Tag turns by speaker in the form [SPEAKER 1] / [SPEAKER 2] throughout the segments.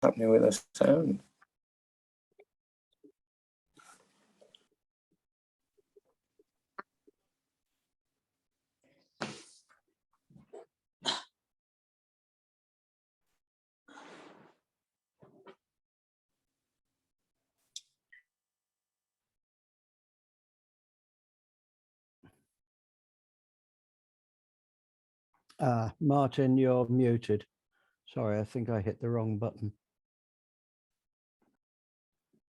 [SPEAKER 1] happening with the sound.
[SPEAKER 2] Martin, you're muted. Sorry, I think I hit the wrong button.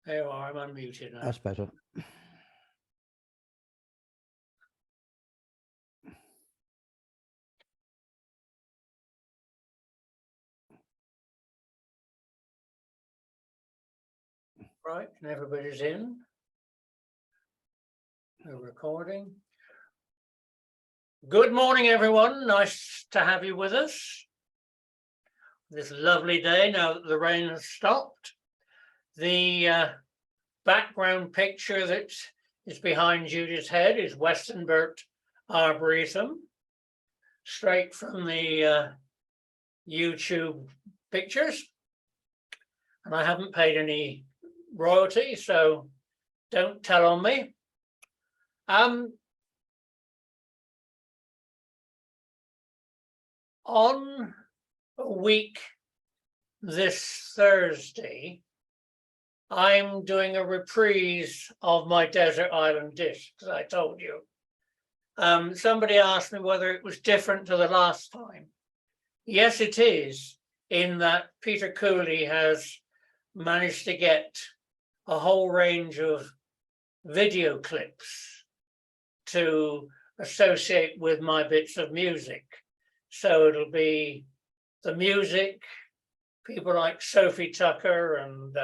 [SPEAKER 3] There you are, I'm unmuted now.
[SPEAKER 2] That's better.
[SPEAKER 3] Right, and everybody's in. We're recording. Good morning, everyone. Nice to have you with us. This lovely day now that the rain has stopped. The background picture that is behind Judy's head is Westonbirt Arboretum, straight from the YouTube pictures. And I haven't paid any royalty, so don't tell on me. On a week this Thursday, I'm doing a reprise of my desert island dish, as I told you. Somebody asked me whether it was different to the last time. Yes, it is, in that Peter Cooley has managed to get a whole range of video clips to associate with my bits of music. So it'll be the music, people like Sophie Tucker and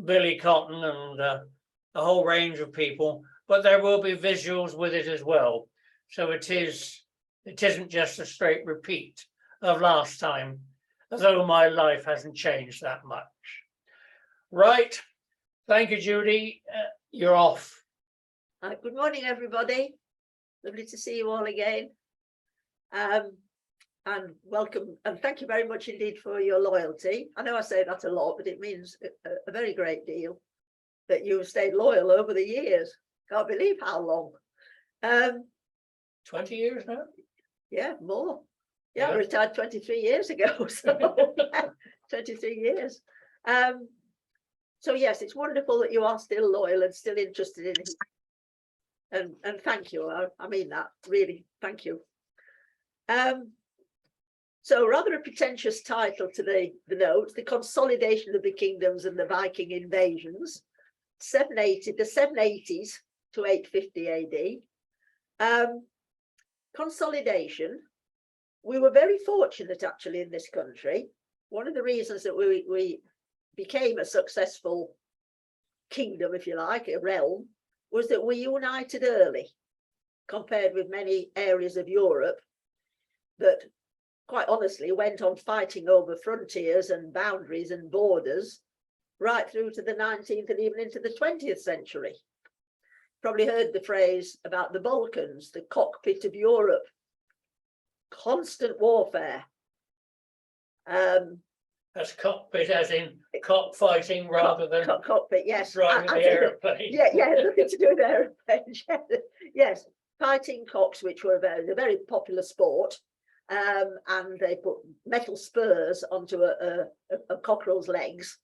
[SPEAKER 3] Billy Cotton and a whole range of people, but there will be visuals with it as well. So it isn't just a straight repeat of last time, although my life hasn't changed that much. Right, thank you, Judy. You're off.
[SPEAKER 4] Good morning, everybody. Lovely to see you all again. And welcome, and thank you very much indeed for your loyalty. I know I say that a lot, but it means a very great deal that you've stayed loyal over the years. Can't believe how long.
[SPEAKER 3] 20 years now?
[SPEAKER 4] Yeah, more. Yeah, I retired 23 years ago, so 23 years. So yes, it's wonderful that you are still loyal and still interested in it. And thank you. I mean that, really, thank you. So rather a pretentious title to the notes, the consolidation of the kingdoms and the Viking invasions, the 780s to 850 AD. Consolidation, we were very fortunate actually in this country. One of the reasons that we became a successful kingdom, if you like, a realm, was that we united early compared with many areas of Europe that quite honestly went on fighting over frontiers and boundaries and borders right through to the 19th and even into the 20th century. Probably heard the phrase about the Balkans, the cockpit of Europe, constant warfare.
[SPEAKER 3] That's cockpit as in cockfighting rather than
[SPEAKER 4] cockpit, yes.
[SPEAKER 3] Driving the aeroplane.
[SPEAKER 4] Yeah, nothing to do with aeroplanes. Yes, fighting cocks, which were a very popular sport. And they put metal spurs onto a cockerel's legs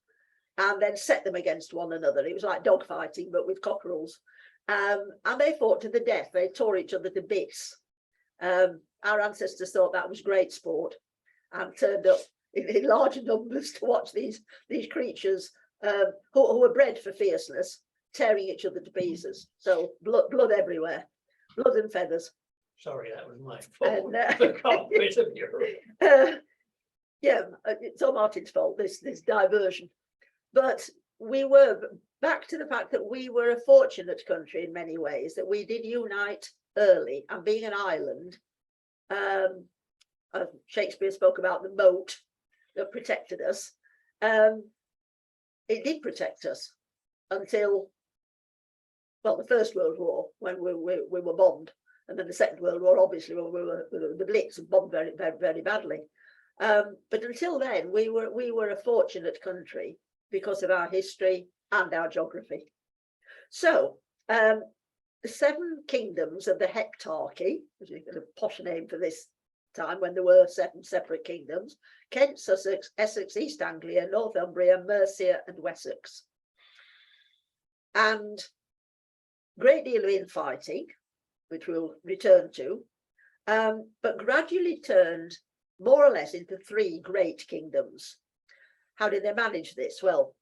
[SPEAKER 4] and then set them against one another. It was like dog fighting, but with cockerels. And they fought to the death. They tore each other to bits. Our ancestors thought that was great sport and turned up in larger numbers to watch these creatures who were bred for fierceness, tearing each other to pieces. So blood everywhere, blood and feathers.
[SPEAKER 3] Sorry, that was my fault.
[SPEAKER 4] And,
[SPEAKER 3] the cockpit of Europe.
[SPEAKER 4] Yeah, it's all Martin's fault, this diversion. But we were back to the fact that we were a fortunate country in many ways, that we did unite early, and being an island, Shakespeare spoke about the moat that protected us. It did protect us until, well, the First World War, when we were bombed. And then the Second World War, obviously, when we were the Blitz and bombed very, very, very badly. But until then, we were a fortunate country because of our history and our geography. So the 7 kingdoms of the Heptarchy, which is a posh name for this time when there were 7 separate kingdoms: Kent, Sussex, Essex, East Anglia, Northumbria, Mercia and Wessex. And great deal of infighting, which we'll return to, but gradually turned more or less into 3 great kingdoms. How did they manage this? Well,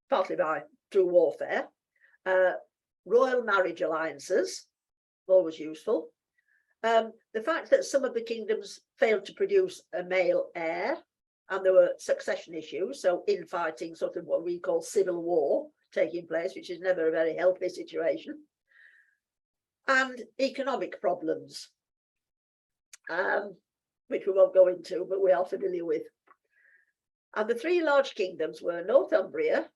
[SPEAKER 4] partly through warfare, royal marriage alliances, always useful. The fact that some of the kingdoms failed to produce a male heir, and there were succession issues, so infighting, sort of what we call civil war taking place, which is never a very healthy situation, and economic problems, which we won't go into, but we are familiar with. And the 3 large kingdoms were Northumbria,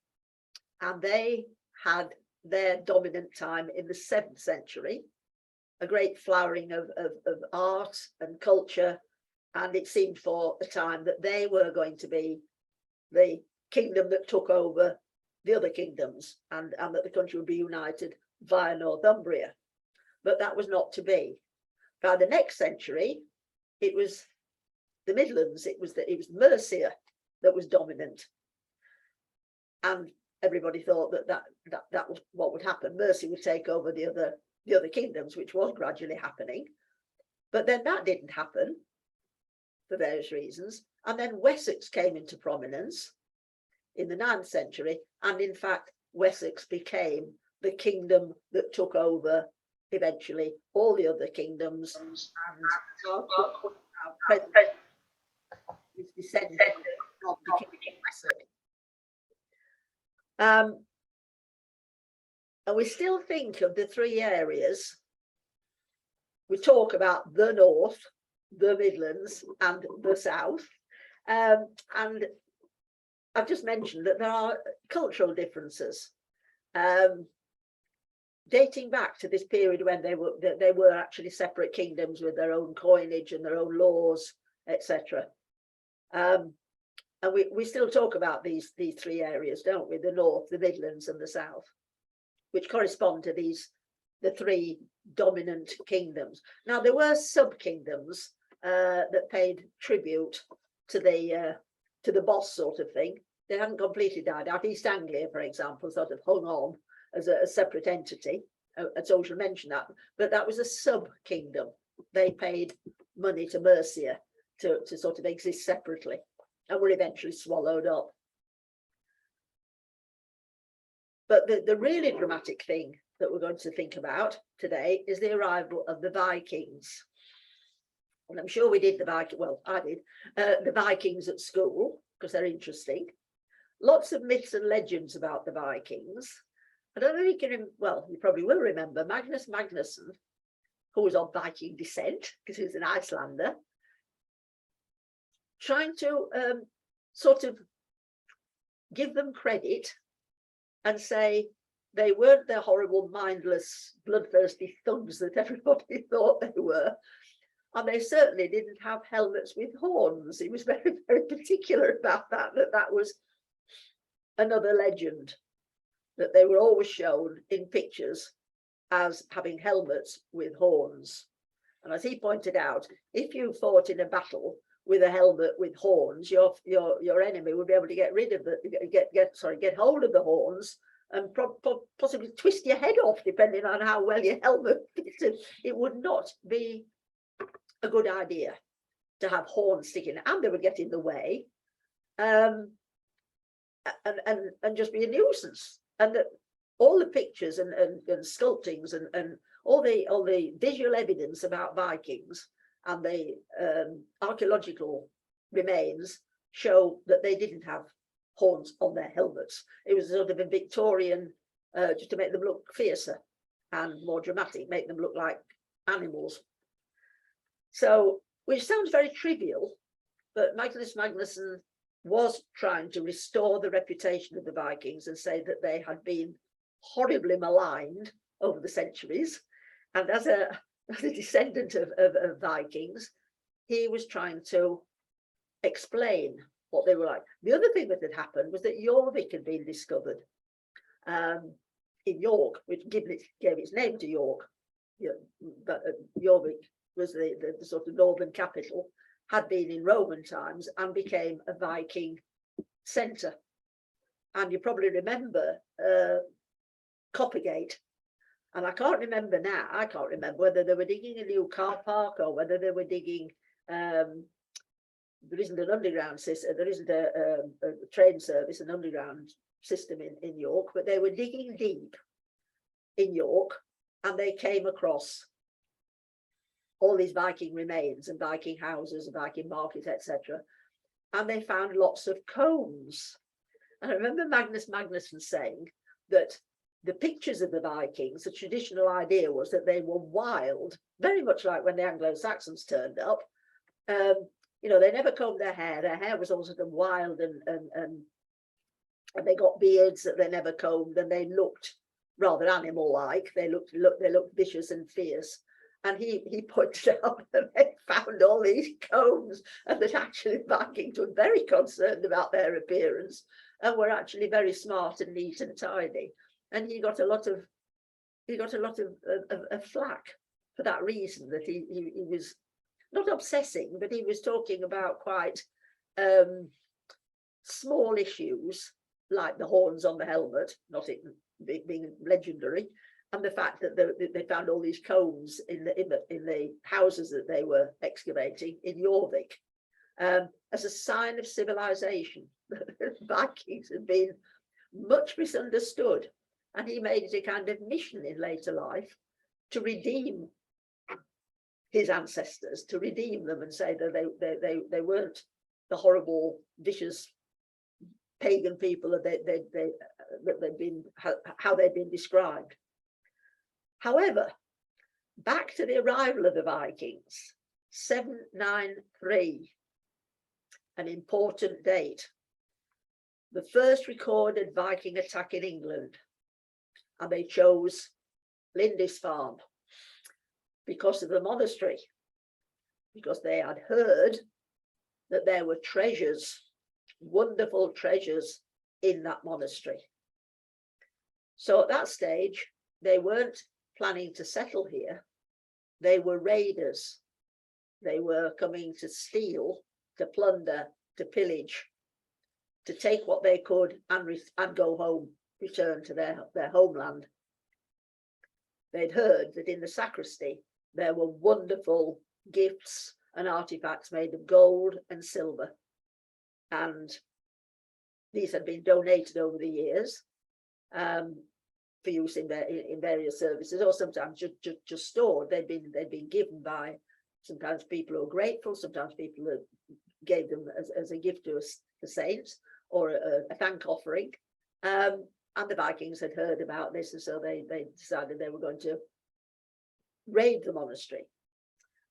[SPEAKER 4] and they had their dominant time in the 7th century, a great flowering of art and culture, and it seemed for a time that they were going to be the kingdom that took over the other kingdoms, and that the country would be united via Northumbria. But that was not to be. By the next century, it was the Midlands, it was Mercia that was dominant, and everybody thought that was what would happen. Mercia would take over the other kingdoms, which was gradually happening. But then that didn't happen for various reasons, and then Wessex came into prominence in the 9th century, and in fact Wessex became the kingdom that took over eventually all the other kingdoms, and our president is descended from the King of Wessex. And we still think of the 3 areas. We talk about the North, the Midlands and the South, and I've just mentioned that there are cultural differences dating back to this period when they were actually separate kingdoms with their own coinage and their own laws, etc. And we still talk about these 3 areas, don't we? The North, the Midlands and the South, which correspond to the 3 dominant kingdoms. Now, there were sub-kingdoms that paid tribute to the boss sort of thing. They hadn't completely died out. East Anglia, for example, sort of hung on as a separate entity, and so we shall mention that. But that was a sub-kingdom. They paid money to Mercia to sort of exist separately, and were eventually swallowed up. But the really dramatic thing that we're going to think about today is the arrival of the Vikings. And I'm sure we did I did the Vikings at school, because they're interesting. Lots of myths and legends about the Vikings. I don't know if you can, you probably will remember Magnus Magnusson, who was of Viking descent, because he was an Icelander, trying to sort of give them credit and say they weren't the horrible, mindless, bloodthirsty thugs that everybody thought they were. And they certainly didn't have helmets with horns. He was very, very particular about that was another legend, that they were always shown in pictures as having helmets with horns. And as he pointed out, if you fought in a battle with a helmet with horns, your enemy would be able to get rid of get hold of the horns and possibly twist your head off, depending on how well your helmet fitted. It would not be a good idea to have horns sticking, and they would get in the way, and just be a nuisance. And that all the pictures and sculptings and all the visual evidence about Vikings and the archaeological remains show that they didn't have horns on their helmets. It was sort of a Victorian, just to make them look fiercer and more dramatic, make them look like animals. So, which sounds very trivial, but Magnus Magnusson was trying to restore the reputation of the Vikings and say that they had been horribly maligned over the centuries. And as a descendant of Vikings, he was trying to explain what they were like. The other thing that had happened was that Jorvik had been discovered in York, which gave its name to York. Jorvik was the sort of northern capital, had been in Roman times and became a Viking centre. And you probably remember Coppergate. And I can't remember whether they were digging a new car park or whether they were digging, there isn't an underground system, there isn't a train service, an underground system in York, but they were digging deep in York and they came across all these Viking remains and Viking houses and Viking markets, etc. And they found lots of combs. And I remember Magnus Magnusson saying that the pictures of the Vikings, the traditional idea was that they were wild, very much like when the Anglo-Saxons turned up. You know, they never combed their hair. Their hair was all sort of wild and they got beards that they never combed, and they looked rather animal-like. They looked vicious and fierce. And he pointed out that they found all these combs and that actually Vikings were very concerned about their appearance and were actually very smart and neat and tidy. And he got a lot of flack for that reason, that he was not obsessing, but he was talking about quite small issues like the horns on the helmet, not it being legendary, and the fact that they found all these combs in the houses that they were excavating in Jorvik as a sign of civilization. Vikings had been much misunderstood, and he made it a kind of mission in later life to redeem his ancestors, to redeem them and say that they weren't the horrible, vicious pagan people that they'd been, how they'd been described. However, back to the arrival of the Vikings, 793, an important date, the first recorded Viking attack in England, and they chose Lindisfarne because of the monastery, because they had heard that there were treasures, wonderful treasures in that monastery. So at that stage, they weren't planning to settle here. They were raiders. They were coming to steal, to plunder, to pillage, to take what they could and go home, return to their homeland. They'd heard that in the sacristy, there were wonderful gifts and artifacts made of gold and silver. And these had been donated over the years for use in various services, or sometimes just stored. They'd been given by sometimes people who were grateful, sometimes people who gave them as a gift to the saints or a thank offering. And the Vikings had heard about this, and so they decided they were going to raid the monastery.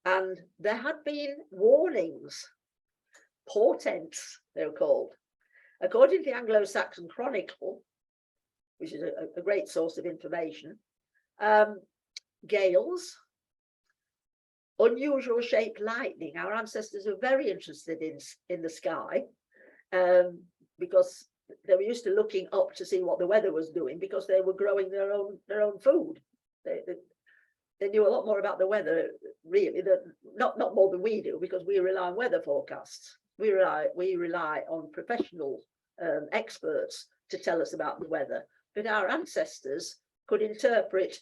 [SPEAKER 4] And there had been warnings, portents they were called. According to the Anglo-Saxon Chronicle, which is a great source of information, gales, unusual shaped lightning. Our ancestors were very interested in the sky because they were used to looking up to see what the weather was doing, because they were growing their own food. They knew a lot more about the weather, really, not more than we do, because we rely on weather forecasts. We rely on professional experts to tell us about the weather. But our ancestors could interpret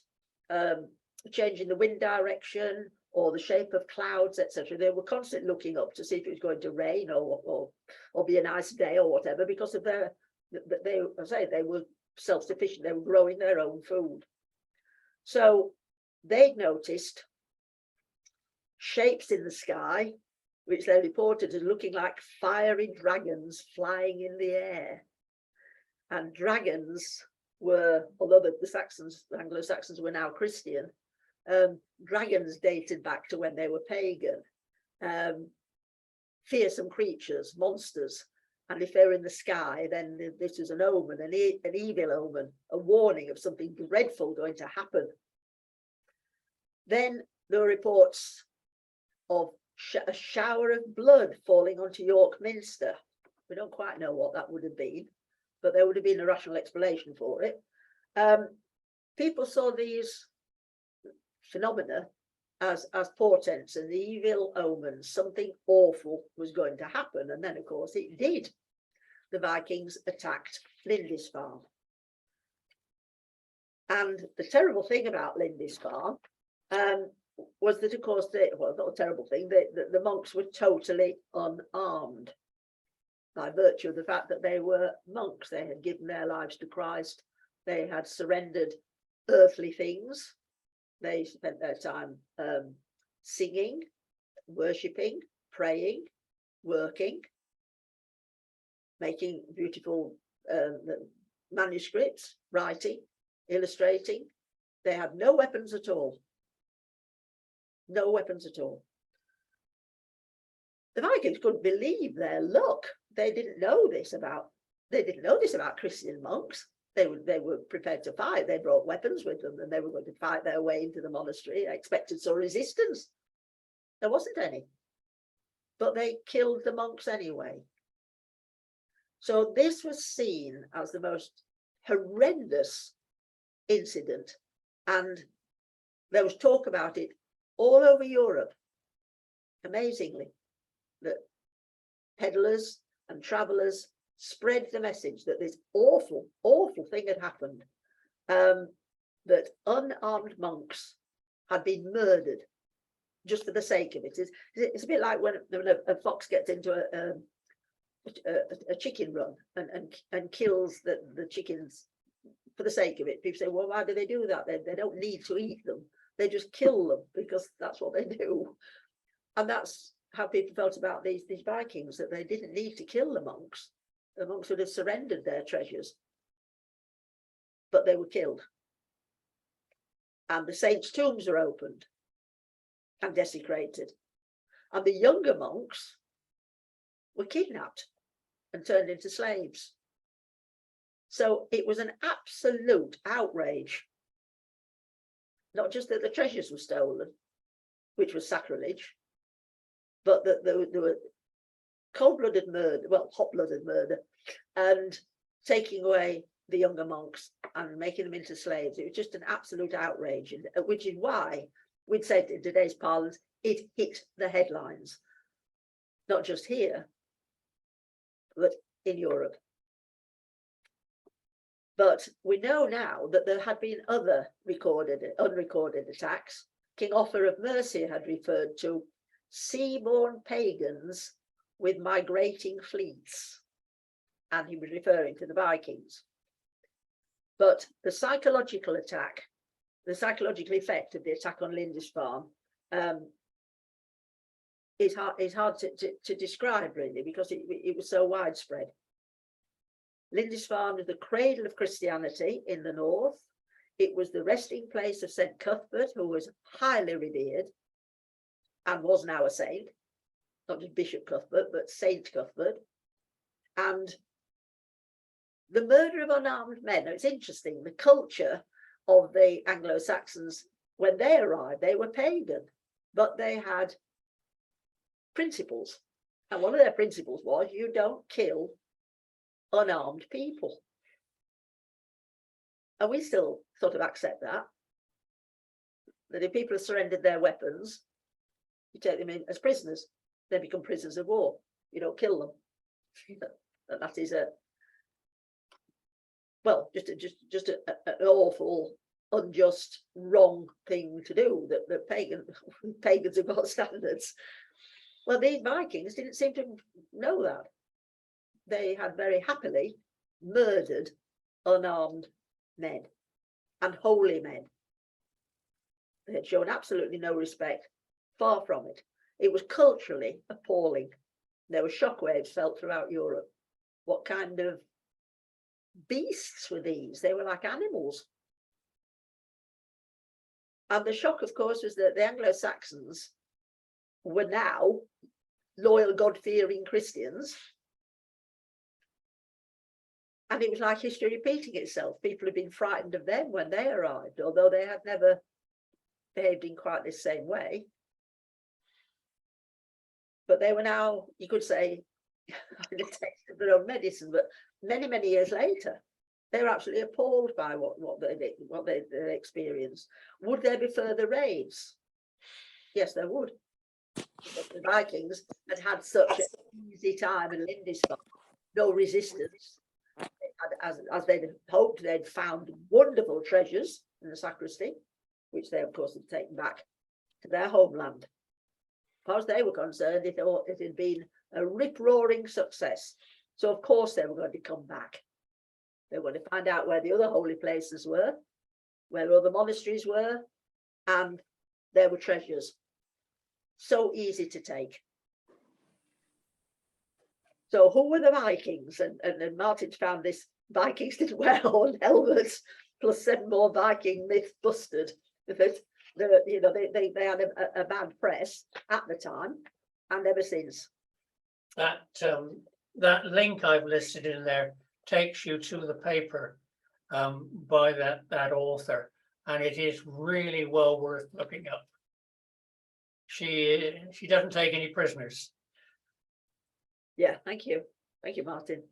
[SPEAKER 4] change in the wind direction or the shape of clouds, etc. They were constantly looking up to see if it was going to rain or be a nice day or whatever, because of they were self-sufficient. They were growing their own food. So they'd noticed shapes in the sky, which they reported as looking like fiery dragons flying in the air. And dragons were, although the Anglo-Saxons were now Christian, dragons dated back to when they were pagan. Fearsome creatures, monsters. And if they're in the sky, then this is an omen, an evil omen, a warning of something dreadful going to happen. Then there were reports of a shower of blood falling onto York Minster. We don't quite know what that would have been, but there would have been a rational explanation for it. People saw these phenomena as portents and the evil omens. Something awful was going to happen, and then of course it did. The Vikings attacked Lindisfarne, and the terrible thing about Lindisfarne was that, of course, well, not a terrible thing, the monks were totally unarmed by virtue of the fact that they were monks. They had given their lives to Christ. They had surrendered earthly things. They spent their time singing, worshipping, praying, working, making beautiful manuscripts, writing, illustrating. They had no weapons at all. No weapons at all. The Vikings couldn't believe their luck. They didn't know this about Christian monks. They were prepared to fight. They brought weapons with them, and they were going to fight their way into the monastery. I expected some resistance. There wasn't any, but they killed the monks anyway. So this was seen as the most horrendous incident, and there was talk about it all over Europe. Amazingly, that peddlers and travellers spread the message that this awful, awful thing had happened, that unarmed monks had been murdered just for the sake of it. It's a bit like when a fox gets into a chicken run and kills the chickens for the sake of it. People say, well, why do they do that? They don't need to eat them. They just kill them because that's what they do. And that's how people felt about these Vikings, that they didn't need to kill the monks. The monks would have surrendered their treasures, but they were killed. And the saints' tombs were opened and desecrated. And the younger monks were kidnapped and turned into slaves. So it was an absolute outrage. Not just that the treasures were stolen, which was sacrilege, but that there were cold-blooded murder, well, hot-blooded murder, and taking away the younger monks and making them into slaves. It was just an absolute outrage, which is why we'd said in today's parlance, it hit the headlines, not just here, but in Europe. But we know now that there had been other unrecorded attacks. King Offa of Mercia had referred to sea-born pagans with migrating fleets, and he was referring to the Vikings. But the psychological attack, the psychological effect of the attack on Lindisfarne is hard to describe, really, because it was so widespread. Lindisfarne was the cradle of Christianity in the north. It was the resting place of St. Cuthbert, who was highly revered and was now a saint, not just Bishop Cuthbert, but Saint Cuthbert. And the murder of unarmed men, now it's interesting, the culture of the Anglo-Saxons, when they arrived, they were pagan, but they had principles. And one of their principles was, you don't kill unarmed people. And we still sort of accept that if people have surrendered their weapons, you take them in as prisoners. They become prisoners of war. You don't kill them. And that is just an awful, unjust, wrong thing to do. That pagans have got standards. Well, these Vikings didn't seem to know that. They had very happily murdered unarmed men and holy men. They had shown absolutely no respect, far from it. It was culturally appalling. There were shockwaves felt throughout Europe. What kind of beasts were these? They were like animals. And the shock, of course, was that the Anglo-Saxons were now loyal, God-fearing Christians. And it was like history repeating itself. People had been frightened of them when they arrived, although they had never behaved in quite the same way. but they were now, you could say, in the taste of their own medicine. But many years later, they were absolutely appalled by what they experienced. Would there be further raids? Yes, there would. But the Vikings had such an easy time in Lindisfarne, no resistance. As they'd hoped, they'd found wonderful treasures in the sacristy, which they, of course, had taken back to their homeland. As far as they were concerned, it had been a rip-roaring success. So, of course, they were going to come back. They were going to find out where the other holy places were, where other monasteries were, and there were treasures. So easy to take. So who were the Vikings? And Martin's found this: Vikings didn't wear horned helmets, plus 7 more Viking myths busted. That they had a bad press at the time and ever since.
[SPEAKER 3] That link I've listed in there takes you to the paper by that author, and it is really well worth looking up. She doesn't take any prisoners.
[SPEAKER 4] Yeah, thank you, Martin.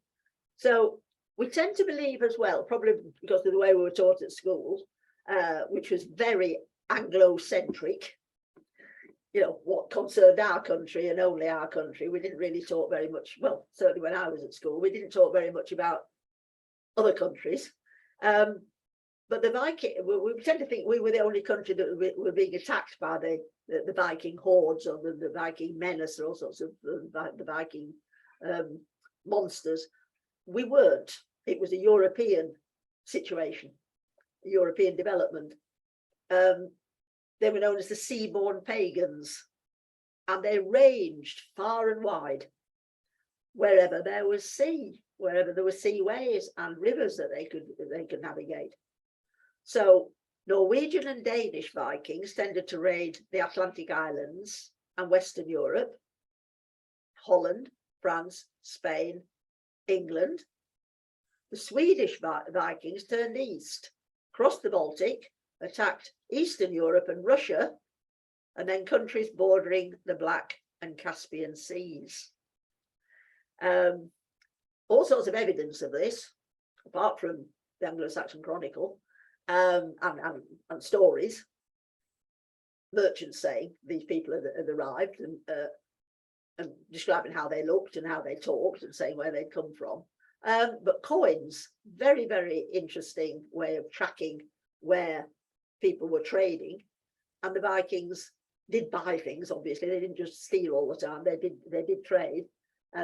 [SPEAKER 4] So we tend to believe as well, probably because of the way we were taught at school, which was very Anglo-centric. You know, what concerned our country and only our country. We didn't really talk very much, well, certainly when I was at school, we didn't talk very much about other countries. But the Viking, we tend to think we were the only country that were being attacked by the Viking hordes or the Viking menace or all sorts of the Viking monsters. We weren't. It was a European situation, a European development. They were known as the seaborne pagans, and they ranged far and wide. Wherever there was sea, wherever there were seaways and rivers that they could navigate. So Norwegian and Danish Vikings tended to raid the Atlantic islands and Western Europe, Holland, France, Spain, England. The Swedish Vikings turned east, crossed the Baltic, attacked Eastern Europe and Russia, and then countries bordering the Black and Caspian Seas. All sorts of evidence of this, apart from the Anglo-Saxon Chronicle and stories. Merchants saying these people had arrived and describing how they looked and how they talked and saying where they'd come from. But coins, very interesting way of tracking where people were trading. And the Vikings did buy things, obviously. They didn't just steal all the time. They did trade.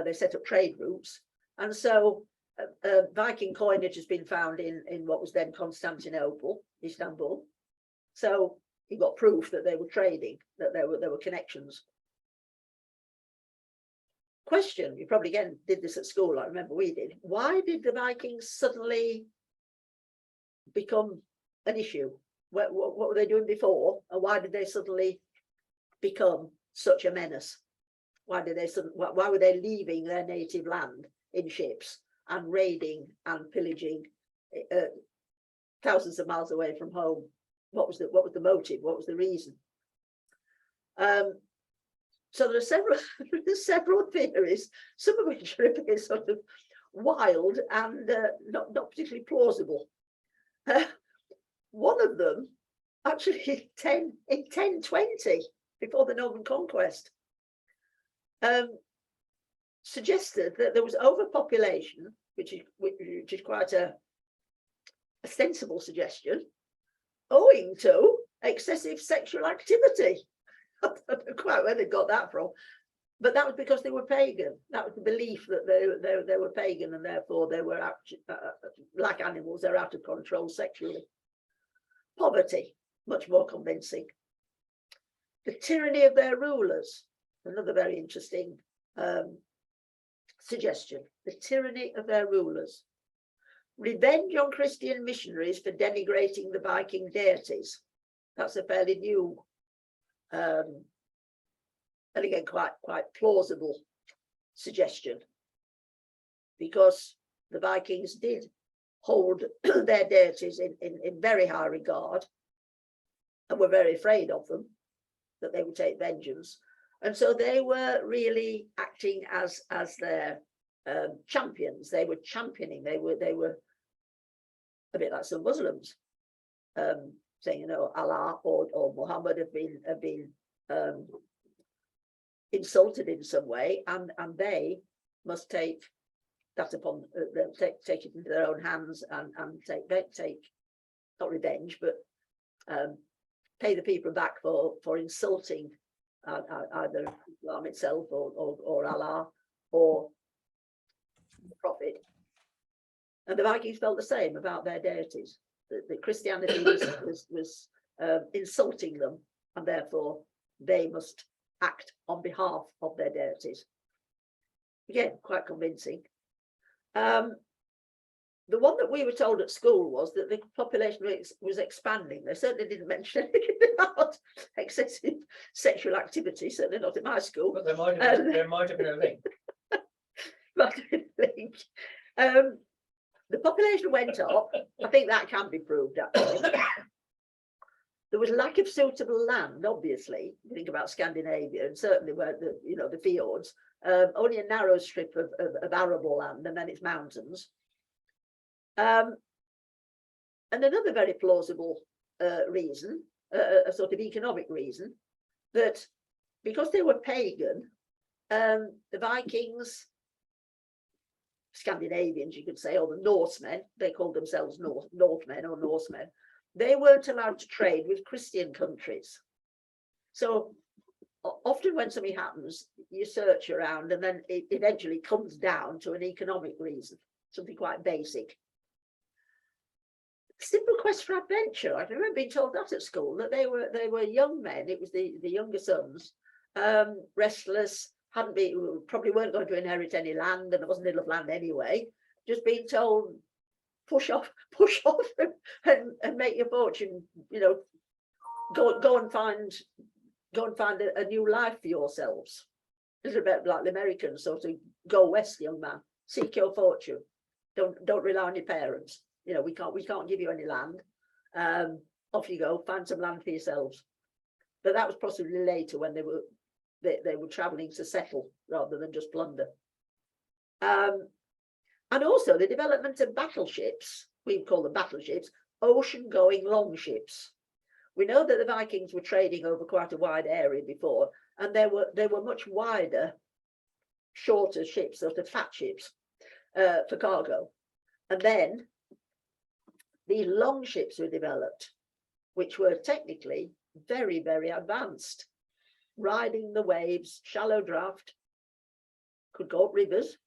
[SPEAKER 4] They set up trade routes. And so Viking coinage has been found in what was then Constantinople, Istanbul. So you got proof that they were trading, that there were connections. Question, you probably again did this at school, I remember we did. Why did the Vikings suddenly become an issue? What were they doing before, and why did they suddenly become such a menace? Why were they leaving their native land in ships and raiding and pillaging thousands of miles away from home? What was the motive? What was the reason? So there's several theories, some of which are a bit sort of wild and not particularly plausible. One of them, actually, in 1020, before the Norman Conquest, suggested that there was overpopulation, which is quite a sensible suggestion, owing to excessive sexual activity. I don't know quite where they got that from, but that was because they were pagan. That was the belief that they were pagan, and therefore they were like animals. They're out of control sexually. Poverty, much more convincing. The tyranny of their rulers, another very interesting suggestion. The tyranny of their rulers. Revenge on Christian missionaries for denigrating the Viking deities. That's a fairly new and again quite plausible suggestion, because the Vikings did hold their deities in very high regard and were very afraid of them, that they would take vengeance. And so they were really acting as their champions. They were championing. They were a bit like some Muslims, saying, you know, Allah or Muhammad have been insulted in some way, and they must take that upon take it into their own hands and take not revenge, but pay the people back for insulting either Islam itself or Allah or the Prophet. And the Vikings felt the same about their deities. That Christianity was insulting them, and therefore they must act on behalf of their deities. Again, quite convincing. The one that we were told at school was that the population was expanding. They certainly didn't mention anything about excessive sexual activity, certainly not at my school.
[SPEAKER 3] But there might have been a link.
[SPEAKER 4] Might have been a link. The population went up. I think that can be proved, actually. There was lack of suitable land, obviously. You think about Scandinavia, and certainly where the fjords, only a narrow strip of arable land, and then it's mountains. And another very plausible reason, a sort of economic reason, that because they were pagan, the Vikings, Scandinavians, you could say, or the Norsemen, they called themselves Northmen or Norsemen, they weren't allowed to trade with Christian countries. So often when something happens, you search around and then it eventually comes down to an economic reason, something quite basic. Simple quest for adventure. I remember being told that at school, that they were young men. It was the younger sons, restless, probably weren't going to inherit any land, and there wasn't enough land anyway. Just being told, push off and make your fortune. You know, go and find a new life for yourselves. A little bit like the Americans, sort of go west, young man, seek your fortune. Don't rely on your parents. You know, we can't give you any land. Off you go, find some land for yourselves. But that was possibly later when they were traveling to settle rather than just plunder. And also the development of battleships, we call them battleships, ocean-going longships. We know that the Vikings were trading over quite a wide area before, and they were much wider, shorter ships, sort of fat ships, for cargo. And then these long ships were developed, which were technically very, very advanced, riding the waves, shallow draft, could go up rivers.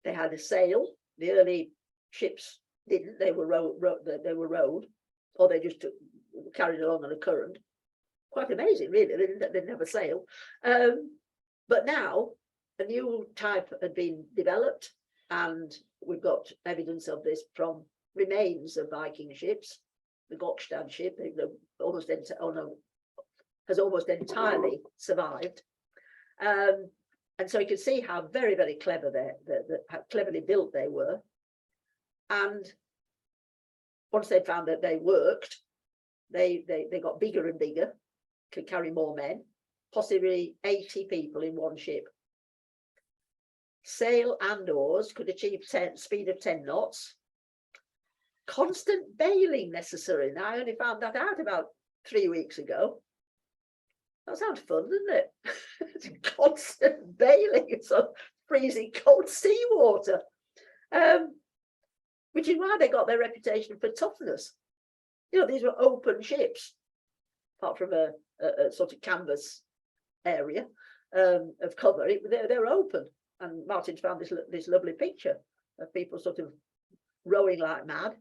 [SPEAKER 4] They had a sail. The early ships didn't. They were rowed, or they just carried along on a current. Quite amazing, really. They didn't have a sail. But now a new type had been developed, and we've got evidence of this from remains of Viking ships. The Gokstad ship has almost entirely survived. And so you can see how very, very clever how cleverly built they were. And once they found that they worked, they got bigger and bigger, could carry more men, possibly 80 people in one ship. Sail and oars, could achieve speed of 10 knots. Constant bailing necessary. Now, I only found that out about 3 weeks ago. That sounds fun, doesn't it? Constant bailing in some freezing cold seawater, which is why they got their reputation for toughness. You know, these were open ships, apart from a sort of canvas area of cover. They were open, and Martin's found this lovely picture of people sort of rowing like mad.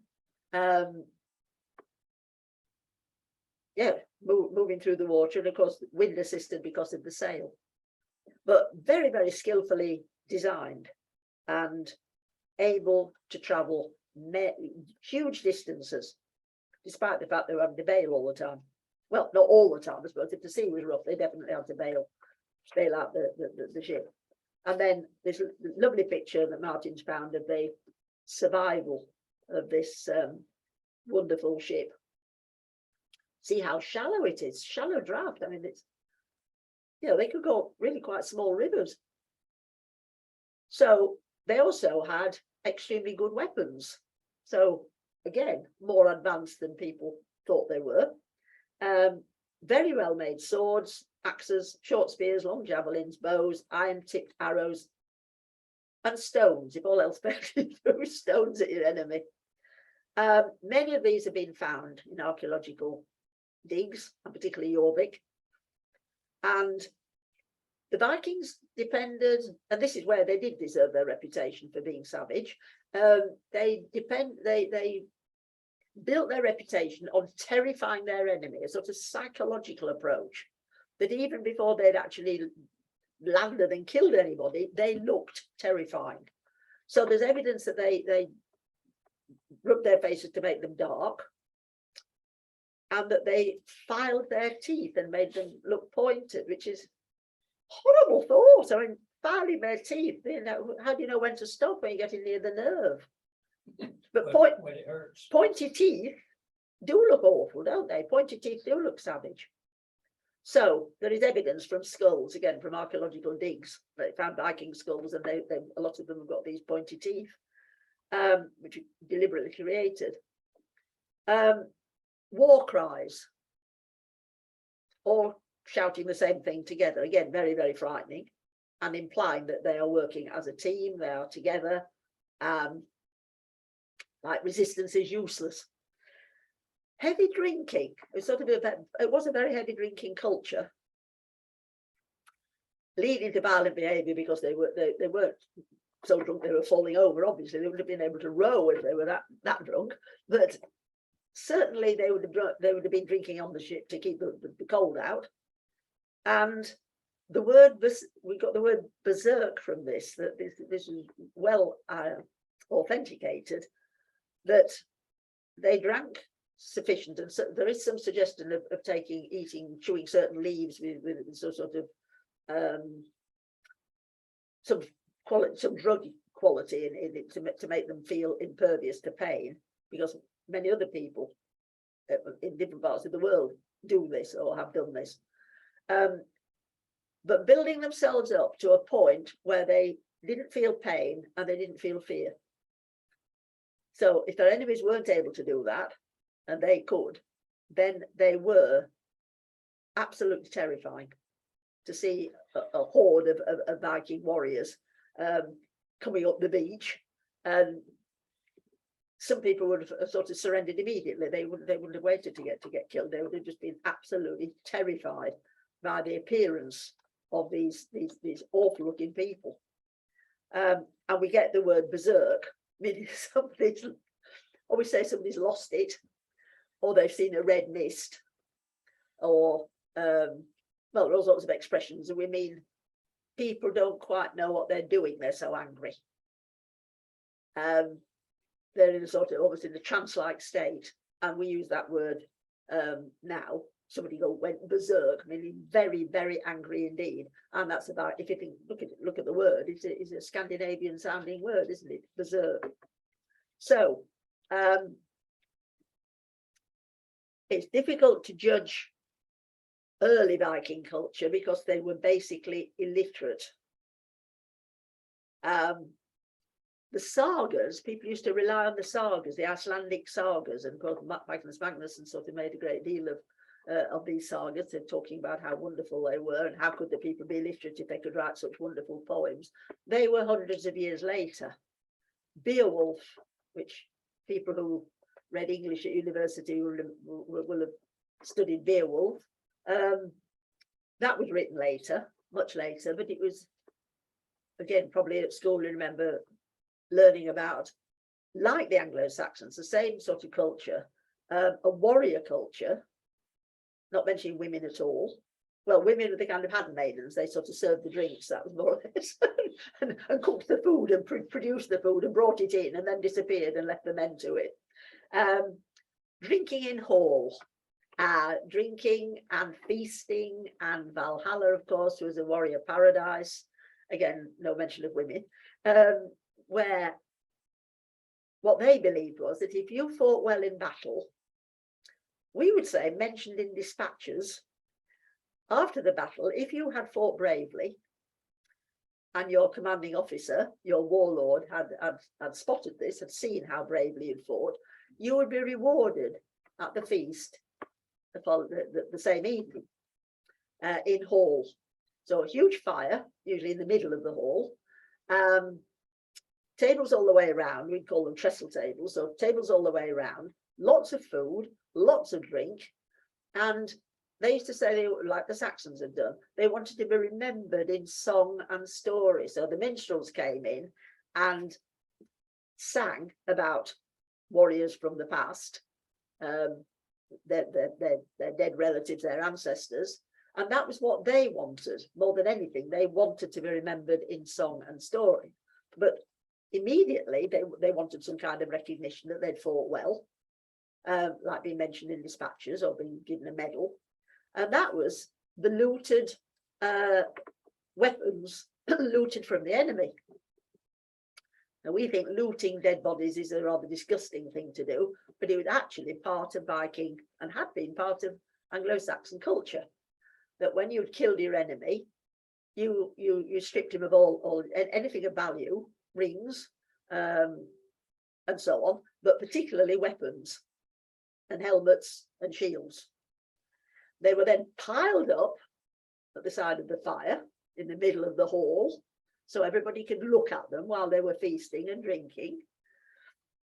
[SPEAKER 4] Moving through the water, and of course wind assisted because of the sail, but very, very skillfully designed and able to travel huge distances, despite the fact they were having to bail all the time. Well, not all the time, I suppose. If the sea was rough, they definitely had to bail out the ship. And then this lovely picture that Martin's found of the survival of this wonderful ship. See how shallow it is, shallow draft. I mean, you know, they could go really quite small rivers. So they also had extremely good weapons. So again, more advanced than people thought they were. Very well made swords, axes, short spears, long javelins, bows, iron-tipped arrows, and stones. If all else failed, you threw stones at your enemy. Many of these have been found in archaeological digs, and particularly Jorvik. And the Vikings depended, and this is where they did deserve their reputation for being savage. They built their reputation on terrifying their enemy, a sort of psychological approach, that even before they'd actually landed and killed anybody, they looked terrifying. So there's evidence that they rubbed their faces to make them dark, and that they filed their teeth and made them look pointed, which is horrible thought. I mean, filing their teeth, you know, how do you know when to stop when you're getting near the nerve? But
[SPEAKER 3] when it hurts.
[SPEAKER 4] pointy teeth do look awful, don't they? Pointy teeth do look savage. So there is evidence from skulls, again, from archaeological digs. They found Viking skulls, and a lot of them have got these pointy teeth, which are deliberately created. War cries, all shouting the same thing together, again, very, very frightening, and implying that they are working as a team, they are together, like resistance is useless. Heavy drinking, it was a very heavy drinking culture, leading to violent behaviour, because they weren't so drunk they were falling over. Obviously, they would have been able to row if they were that drunk, but certainly they would have been drinking on the ship to keep the cold out. And the word, we got the word berserk from this, that this is well authenticated, that they drank sufficient, and so there is some suggestion of chewing certain leaves with sort of some drug quality in it to make them feel impervious to pain, because many other people in different parts of the world do this or have done this. But building themselves up to a point where they didn't feel pain and they didn't feel fear. So if their enemies weren't able to do that, and they could, then they were absolutely terrifying. To see a horde of Viking warriors coming up the beach, and some people would have sort of surrendered immediately. They wouldn't have waited to get killed. They would have just been absolutely terrified by the appearance of these awful looking people. And we get the word berserk, meaning somebody's lost it, or they've seen a red mist, or well, all sorts of expressions, and we mean people don't quite know what they're doing, they're so angry. They're in a sort of almost in a trance-like state, and we use that word now. Somebody went berserk, meaning very, very angry indeed. And that's about, if you think, look at the word, it's a Scandinavian sounding word, isn't it? Berserk. So it's difficult to judge early Viking culture because they were basically illiterate. The sagas, people used to rely on the sagas, the Icelandic sagas, and of course Magnus Magnusson sort of made a great deal of these sagas, and talking about how wonderful they were and how could the people be literate if they could write such wonderful poems. They were hundreds of years later. Beowulf, which people who read English at university will have studied Beowulf. That was written later, much later, but it was, again, probably at school, you remember learning about, like the Anglo-Saxons, the same sort of culture, a warrior culture, not mentioning women at all. Well, women were the kind of handmaidens, they sort of served the drinks, that was more or less, and cooked the food and produced the food and brought it in and then disappeared and left the men to it. Drinking in hall, drinking and feasting, and Valhalla, of course, was a warrior paradise. Again, no mention of women, where what they believed was that if you fought well in battle, we would say mentioned in dispatches, after the battle, if you had fought bravely and your commanding officer, your warlord, had spotted this, had seen how bravely you'd fought, you would be rewarded at the feast the same evening in hall. So a huge fire, usually in the middle of the hall, tables all the way around. We'd call them trestle tables. So tables all the way around, lots of food, lots of drink. And they used to say, like the Saxons had done, they wanted to be remembered in song and story. So the minstrels came in and sang about warriors from the past, their dead relatives, their ancestors. And that was what they wanted more than anything. They wanted to be remembered in song and story. But immediately they wanted some kind of recognition that they'd fought well, like being mentioned in dispatches or being given a medal. And that was the looted weapons looted from the enemy. Now we think looting dead bodies is a rather disgusting thing to do, but it was actually part of Viking and had been part of Anglo-Saxon culture. That when you'd killed your enemy, you stripped him of all anything of value, rings, and so on, but particularly weapons and helmets and shields. They were then piled up at the side of the fire in the middle of the hall, so everybody could look at them while they were feasting and drinking.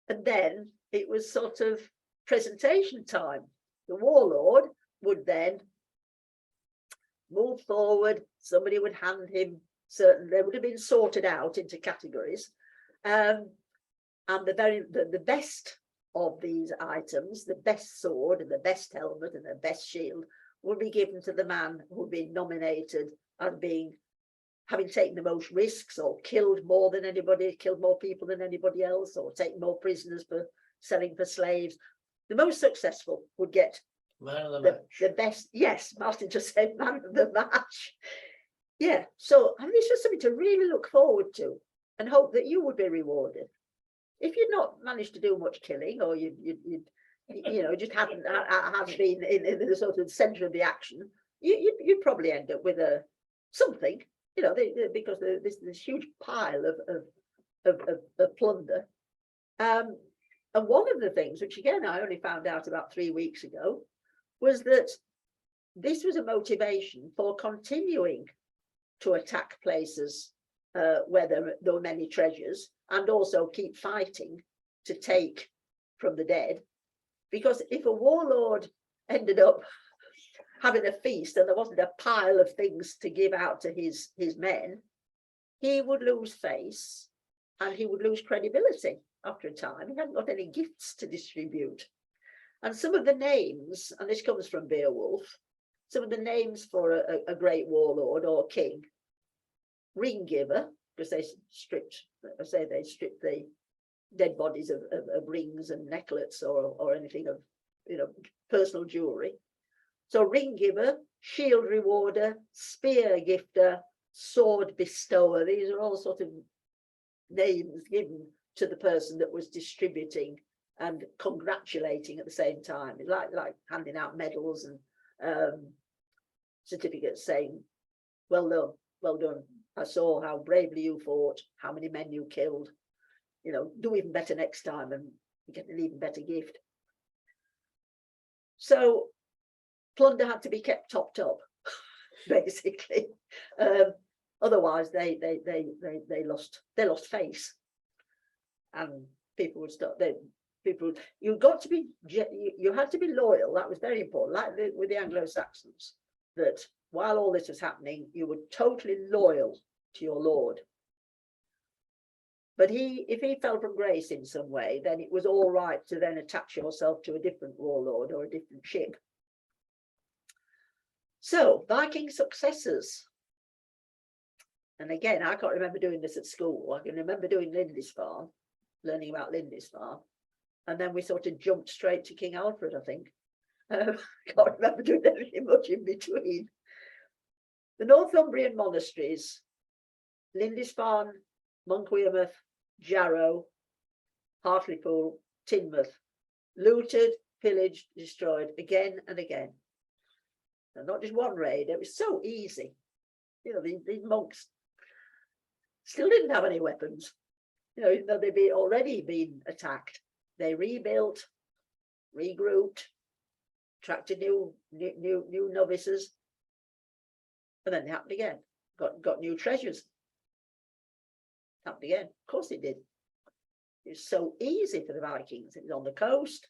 [SPEAKER 4] And then it was sort of presentation time. The warlord would then move forward, somebody would hand him certain, they would have been sorted out into categories. And the best of these items, the best sword and the best helmet and the best shield, would be given to the man who had been nominated as having taken the most risks or killed more than anybody, killed more people than anybody else, or taken more prisoners for selling for slaves. The most successful would get
[SPEAKER 3] Man of the match.
[SPEAKER 4] the best. Yes, Martin just said man of the match. Yeah, so I mean, it's just something to really look forward to and hope that you would be rewarded. If you'd not managed to do much killing, or you just haven't been in the sort of center of the action, you'd probably end up with something, because there's this huge pile of plunder. And one of the things, which again I only found out about 3 weeks ago, was that this was a motivation for continuing to attack places where there were many treasures, and also keep fighting to take from the dead. Because if a warlord ended up having a feast and there wasn't a pile of things to give out to his men, he would lose face and he would lose credibility after a time. He hadn't got any gifts to distribute. And some of the names, and this comes from Beowulf, some of the names for a great warlord or king: ring giver, because they stripped the dead bodies of rings and necklets or anything of personal jewelry. So ring giver, shield rewarder, spear gifter, sword bestower. These are all sort of names given to the person that was distributing and congratulating at the same time. It's like handing out medals and certificates saying, well done, well done. I saw how bravely you fought, how many men you killed. Do even better next time and get an even better gift. So plunder had to be kept topped up, basically. Otherwise, they lost face, and people would start. You had to be loyal. That was very important. Like with the Anglo-Saxons, that while all this was happening, you were totally loyal to your lord. But if he fell from grace in some way, then it was all right to then attach yourself to a different warlord or a different ship. So Viking successors. And again, I can't remember doing this at school. I can remember doing Lindisfarne, learning about Lindisfarne. And then we sort of jumped straight to King Alfred, I think. I can't remember doing anything much in between. The Northumbrian monasteries, Lindisfarne, Monkwearmouth, Jarrow, Hartlepool, Teignmouth, looted, pillaged, destroyed again and again. And not just one raid, it was so easy. You know, these monks still didn't have any weapons. You know, even though they'd already been attacked, they rebuilt, regrouped, attracted new novices, and then it happened again. Got new treasures. Happened again. Of course it did. It was so easy for the Vikings. It was on the coast.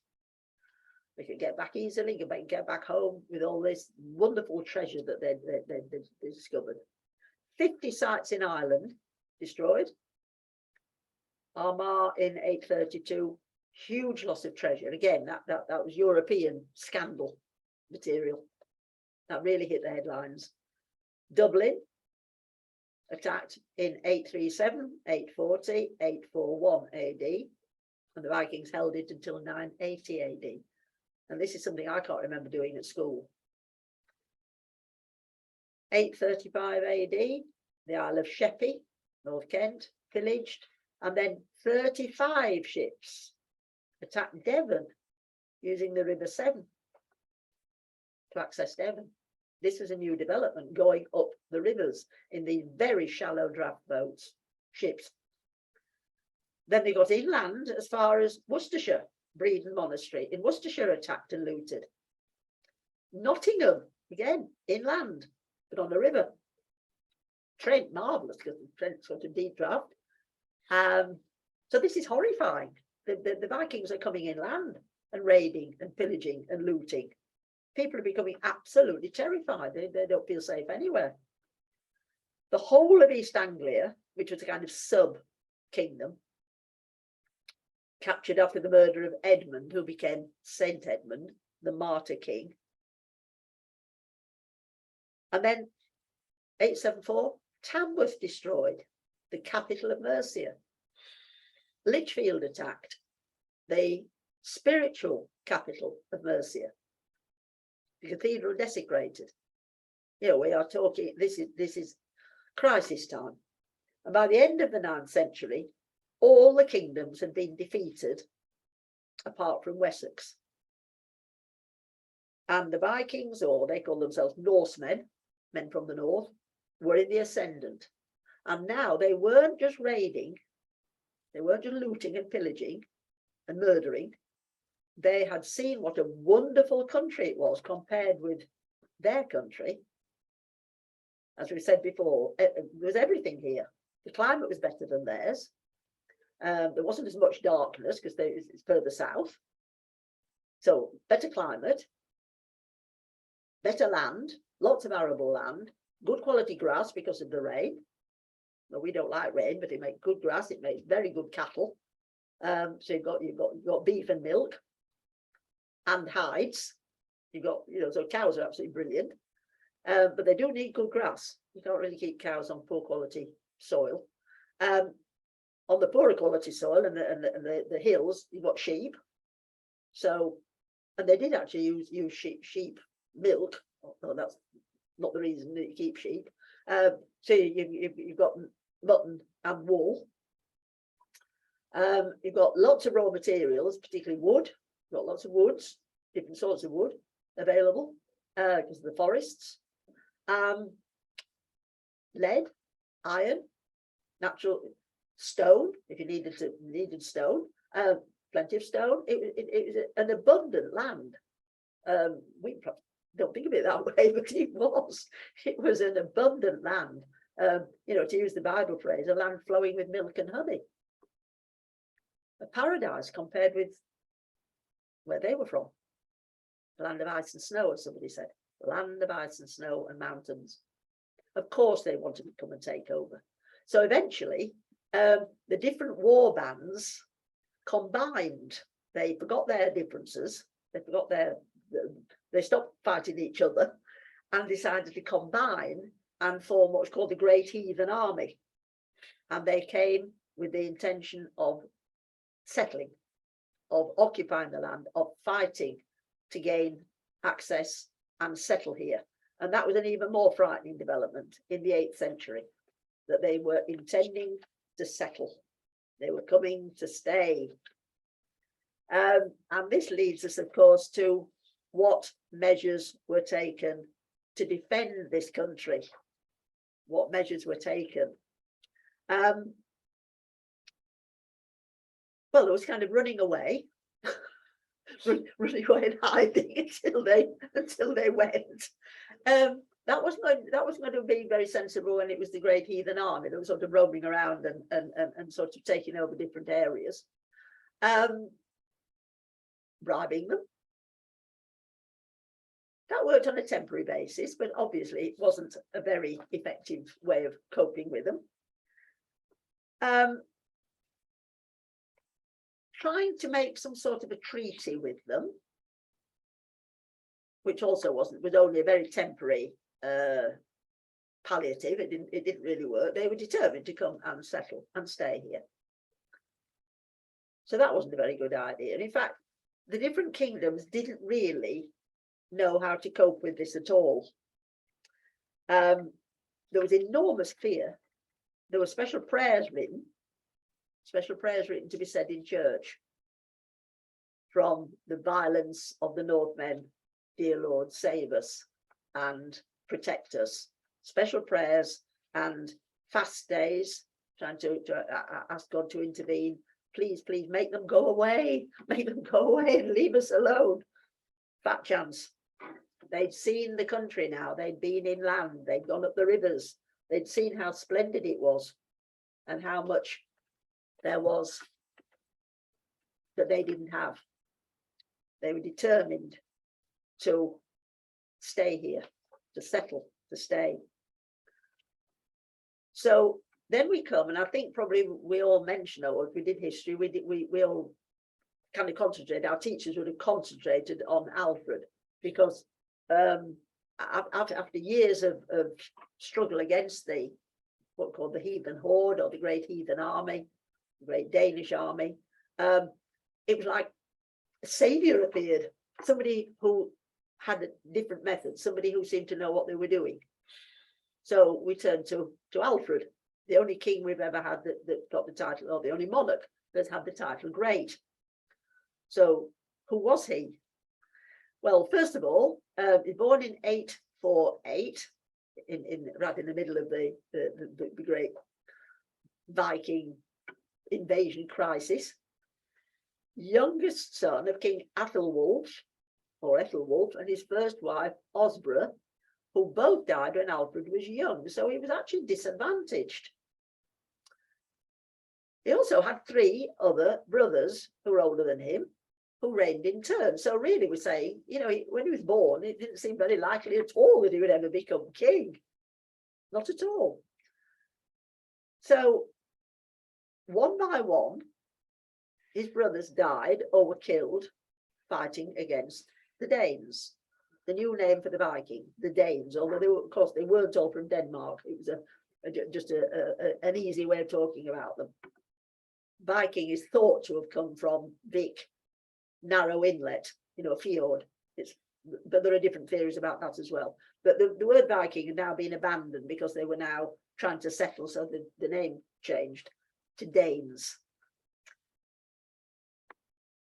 [SPEAKER 4] They could get back easily, get back home with all this wonderful treasure that they discovered. 50 sites in Ireland destroyed. Armagh in 832, huge loss of treasure. And again, that was European scandal material. That really hit the headlines. Dublin, attacked in 837, 840, 841 AD, and the Vikings held it until 980 AD. And this is something I can't remember doing at school. 835 AD, the Isle of Sheppey, North Kent, pillaged, and then 35 ships attacked Devon using the River Severn to access Devon. This was a new development, going up the rivers in these very shallow draft boats, ships. Then they got inland as far as Worcestershire, Breedon Monastery in Worcestershire attacked and looted. Nottingham, again, inland, but on the river. Trent, marvellous, because Trent's got a deep draft. So this is horrifying. The Vikings are coming inland and raiding and pillaging and looting. People are becoming absolutely terrified. They don't feel safe anywhere. The whole of East Anglia, which was a kind of sub-kingdom, captured after the murder of Edmund, who became Saint Edmund, the martyr king. And then 874, Tamworth destroyed, the capital of Mercia. Lichfield attacked, the spiritual capital of Mercia. The cathedral desecrated. You know, we are talking, this is crisis time. And by the end of the 9th century, all the kingdoms had been defeated apart from Wessex. And the Vikings, or they call themselves Norsemen, men from the north, were in the ascendant. And now they weren't just raiding, they weren't just looting and pillaging and murdering. They had seen what a wonderful country it was compared with their country. As we said before, there was everything here. The climate was better than theirs. There wasn't as much darkness because it's further south. So better climate, better land, lots of arable land, good quality grass because of the rain. Well, we don't like rain, but it makes good grass. It makes very good cattle. So you've got beef and milk and hides. You've got, you know, so cows are absolutely brilliant. But they do need good grass. You can't really keep cows on poor quality soil. On the poorer quality soil and the hills, you've got sheep. So, and they did actually use sheep milk. Although that's not the reason that you keep sheep. So you've got mutton and wool. You've got lots of raw materials, particularly wood. You've got lots of woods, different sorts of wood available because of the forests. Lead, iron, natural stone, if you needed stone, plenty of stone. It was an abundant land. We don't think of it that way, but it was. It was an abundant land. You know, to use the Bible phrase, a land flowing with milk and honey. A paradise compared with where they were from. The land of ice and snow, as somebody said. Land of ice and snow and mountains. Of course, they wanted to come and take over. So eventually, the different war bands combined. They forgot their differences. They forgot they stopped fighting each other and decided to combine and form what's called the Great Heathen Army. And they came with the intention of settling, of occupying the land, of fighting to gain access and settle here. And that was an even more frightening development in the 8th century, that they were intending to settle. They were coming to stay. And this leads us, of course, to what measures were taken to defend this country, what measures were taken. Well, there was kind of running away, running away and hiding until they went. That was going to be very sensible when it was the Great Heathen Army that was sort of roaming around and sort of taking over different areas, bribing them. That worked on a temporary basis, but obviously it wasn't a very effective way of coping with them. Trying to make some sort of a treaty with them, which also was only a very temporary palliative. It didn't really work. They were determined to come and settle and stay here. So that wasn't a very good idea. And in fact, the different kingdoms didn't really know how to cope with this at all. There was enormous fear. There were special prayers written to be said in church from the violence of the Northmen. Dear Lord, save us and protect us. Special prayers and fast days, trying to ask God to intervene. Please make them go away. Make them go away and leave us alone. Fat chance. They'd seen the country now. They'd been inland. They'd gone up the rivers. They'd seen how splendid it was and how much there was that they didn't have. They were determined to stay here, to settle, to stay. So then we come, and I think probably we all mentioned, or if we did history, we all kind of concentrated, our teachers would have concentrated on Alfred, because after years of struggle against what called the heathen horde or the Great Heathen Army, the Great Danish Army, it was like a savior appeared, somebody who had a different method, somebody who seemed to know what they were doing. So we turned to Alfred, the only king we've ever had that got the title, or the only monarch that's had the title Great. So who was he? Well, first of all, he was born in 848, right in the middle of the great Viking invasion crisis. Youngest son of King Ethelwulf, and his first wife, Osbra, who both died when Alfred was young, so he was actually disadvantaged. He also had 3 other brothers who were older than him, who reigned in turn. So really we're saying, when he was born, it didn't seem very likely at all that he would ever become king. Not at all. So one by one, his brothers died or were killed fighting against the Danes. The new name for the Viking, the Danes, although of course they weren't all from Denmark. It was just an easy way of talking about them. Viking is thought to have come from Vik, narrow inlet, fjord. But there are different theories about that as well. But the word Viking had now been abandoned because they were now trying to settle, so the name changed to Danes.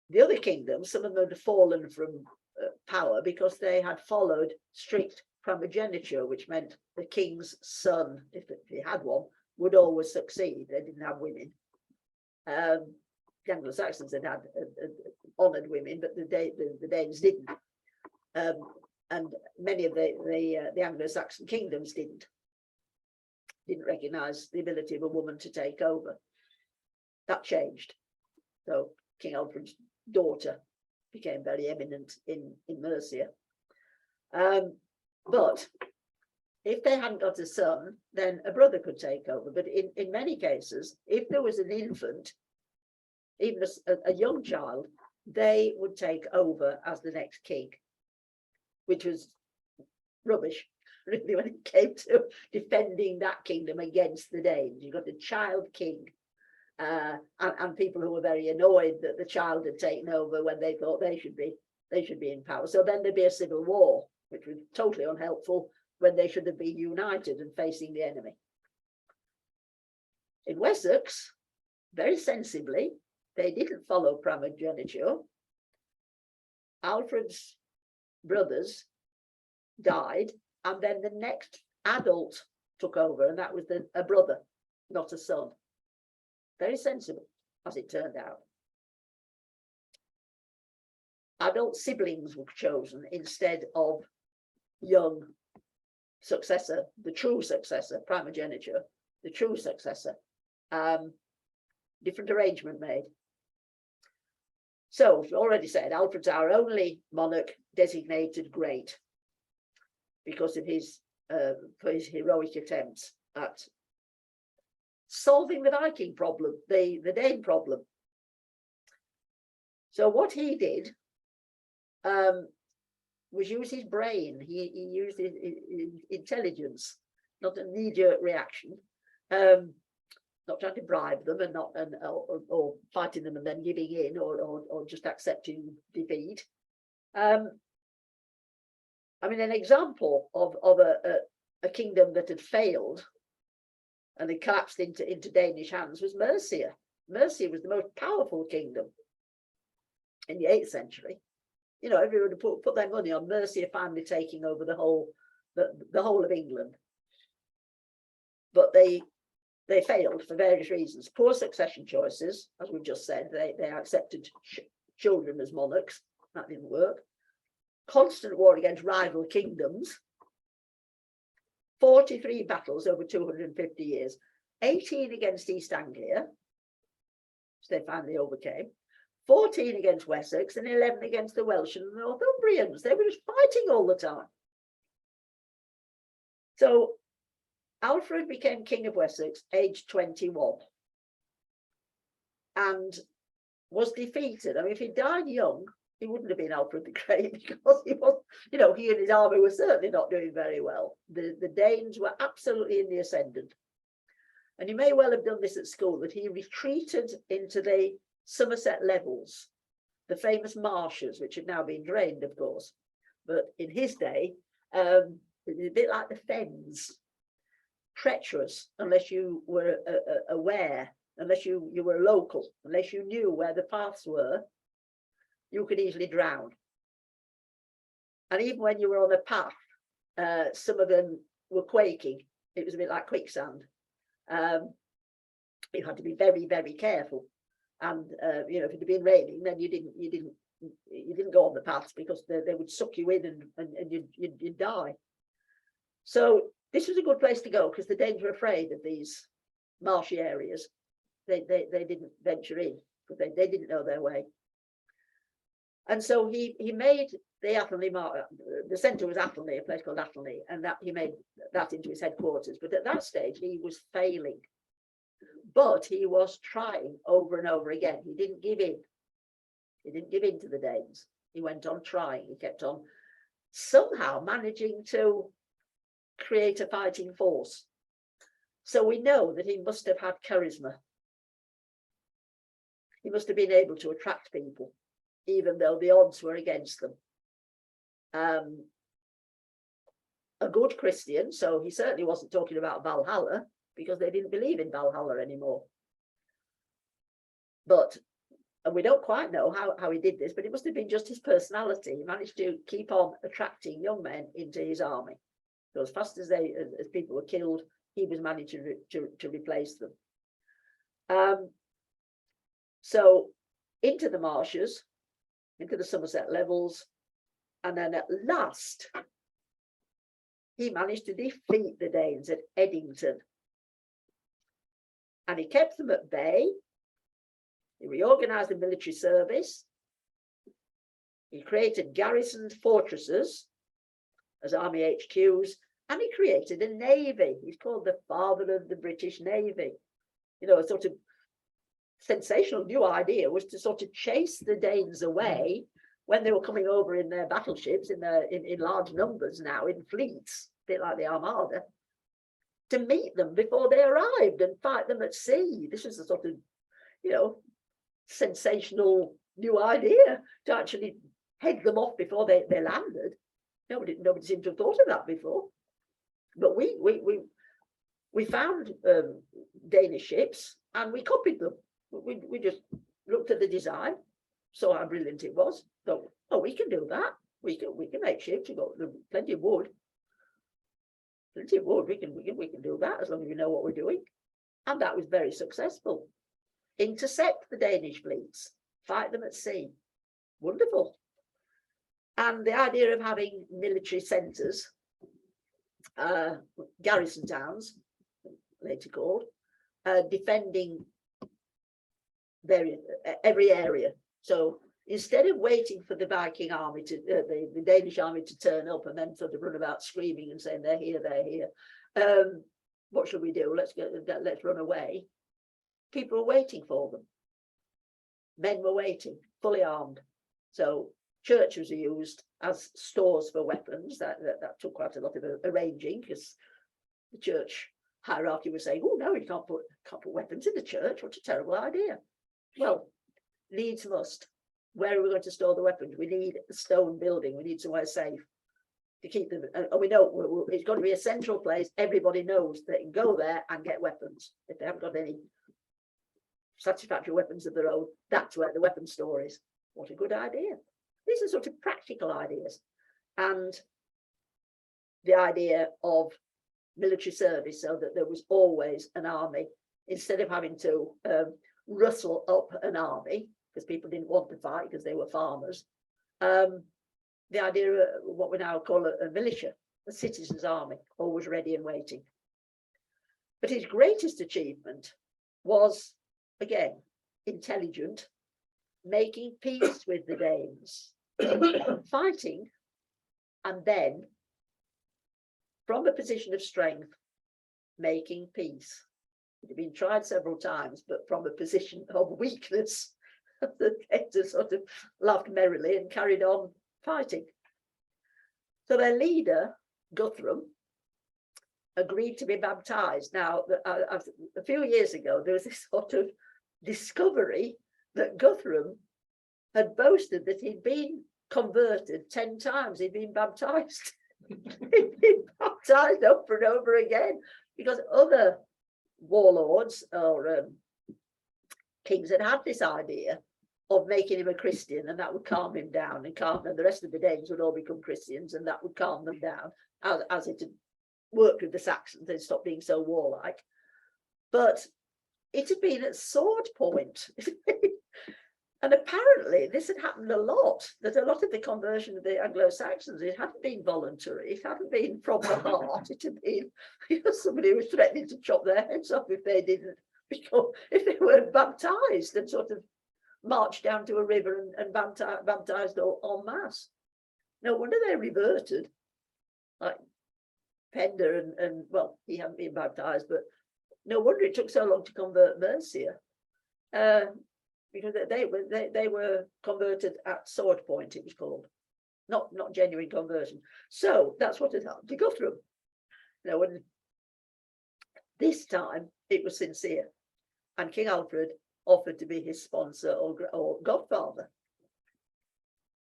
[SPEAKER 4] The other kingdoms, some of them had fallen from power because they had followed strict primogeniture, which meant the king's son, if he had one, would always succeed. They didn't have women. The Anglo-Saxons had honoured women, but the Danes didn't. And many of the Anglo-Saxon kingdoms didn't recognise the ability of a woman to take over. That changed. So King Alfred's daughter became very eminent in Mercia. But if they hadn't got a son, then a brother could take over. But in many cases, if there was an infant, even a young child, they would take over as the next king, which was rubbish, really, when it came to defending that kingdom against the Danes. You got a child king, and people who were very annoyed that the child had taken over when they thought they should be in power. So then there'd be a civil war, which was totally unhelpful when they should have been united and facing the enemy. In Wessex, very sensibly, they didn't follow primogeniture. Alfred's brothers died And then the next adult took over, and that was a brother, not a son. Very sensible, as it turned out. Adult siblings were chosen instead of young successor, the true successor, primogeniture, the true successor. Different arrangement made. So, as already said, Alfred's our only monarch designated great because of his for his heroic attempts at solving the Viking problem, the Dane problem. So what he did was use his brain. He used his intelligence, not a knee-jerk reaction. Not trying to bribe them and or fighting them and then giving in or just accepting defeat. I mean, an example of a kingdom that had failed and had collapsed into Danish hands was Mercia. Mercia was the most powerful kingdom in the 8th century. You know, everyone would put their money on Mercia finally taking over the whole of England. But they failed for various reasons. Poor succession choices, as we've just said. They accepted children as monarchs. That didn't work. Constant war against rival kingdoms. 43 battles over 250 years. 18 against East Anglia, which they finally overcame. 14 against Wessex and 11 against the Welsh and the Northumbrians. They were just fighting all the time. So Alfred became King of Wessex aged 21 and was defeated. I mean, if he died young, he wouldn't have been Alfred the Great because he was, you know, he and his army were certainly not doing very well. The Danes were absolutely in the ascendant. And he may well have done this at school, that he retreated into the Somerset levels, the famous marshes, which had now been drained, of course. But in his day, it was a bit like the fens. Treacherous unless you were aware, unless you were local, unless you knew where the paths were, you could easily drown. And even when you were on a path, some of them were quaking. It was a bit like quicksand. You had to be very, very careful. And you know, if it had been raining, then you didn't go on the paths because they would suck you in and you'd die. So this was a good place to go because the Danes were afraid of these marshy areas. They didn't venture in because they didn't know their way. And so he made the Athelney, the centre was Athelney, a place called Athelney, and that he made that into his headquarters. But at that stage, he was failing. But he was trying over and over again. He didn't give in. He didn't give in to the Danes. He went on trying. He kept on somehow managing to create a fighting force. So we know that he must have had charisma. He must have been able to attract people, even though the odds were against them. A good Christian, so he certainly wasn't talking about Valhalla, because they didn't believe in Valhalla anymore. But, and we don't quite know how he did this, but it must have been just his personality. He managed to keep on attracting young men into his army. So as fast as people were killed, he was managing to replace them. So into the marshes, into the Somerset levels, and then at last, he managed to defeat the Danes at Eddington. And he kept them at bay. He reorganized the military service. He created garrisoned fortresses as army HQs, and he created a navy. He's called the father of the British Navy. You know, a sort of sensational new idea was to sort of chase the Danes away when they were coming over in their battleships, in large numbers now, in fleets, a bit like the Armada, to meet them before they arrived and fight them at sea. This was a sort of, you know, sensational new idea to actually head them off before they landed. Nobody seemed to have thought of that before. But we found Danish ships and we copied them. We just looked at the design, saw how brilliant it was. Thought, oh, we can do that. We can make ships. We've got plenty of wood. plenty of wood. We can do that as long as we know what we're doing. And that was very successful. Intercept the Danish fleets, fight them at sea. Wonderful. And the idea of having military centres, garrison towns, later called, defending every area. So instead of waiting for the Viking army to the Danish army to turn up and then sort of run about screaming and saying they're here, what should we do? Let's run away. People were waiting for them. Men were waiting, fully armed. So churches are used as stores for weapons. That took quite a lot of arranging, because the church hierarchy was saying, oh no, you can't put weapons in the church. What a terrible idea. Well, needs must. Where are we going to store the weapons? We need a stone building. We need somewhere safe to keep them. And we know it's got to be a central place. Everybody knows they can go there and get weapons. If they haven't got any satisfactory weapons of their own, that's where the weapon store is. What a good idea. These are sort of practical ideas. And the idea of military service, so that there was always an army, instead of having to rustle up an army, because people didn't want to fight because they were farmers. The idea of what we now call a militia, a citizen's army, always ready and waiting. But his greatest achievement was, again, intelligent, making peace with the Danes, fighting, and then, from a position of strength, making peace. It had been tried several times, but from a position of weakness, the Danes sort of laughed merrily and carried on fighting. So their leader, Guthrum, agreed to be baptized. Now, a few years ago, there was this sort of discovery that Guthrum had boasted that he'd been converted 10 times. He'd been baptized. He'd been baptized over and over again, because other warlords or kings had had this idea of making him a Christian, and that would calm him down, and the rest of the Danes would all become Christians, and that would calm them down, as it had worked with the Saxons. They'd stopped being so warlike. But it had been at sword point. And apparently this had happened a lot, that a lot of the conversion of the Anglo-Saxons, it hadn't been voluntary, it hadn't been from the heart, it had been somebody who was threatening to chop their heads off if they didn't, if they weren't baptized, and sort of marched down to a river and baptized en masse. No wonder they reverted, like Penda and well, he hadn't been baptized, but no wonder it took so long to convert Mercia. Because they were converted at sword point, it was called, not genuine conversion. So that's what it had to go through. And this time it was sincere, and King Alfred offered to be his sponsor or godfather.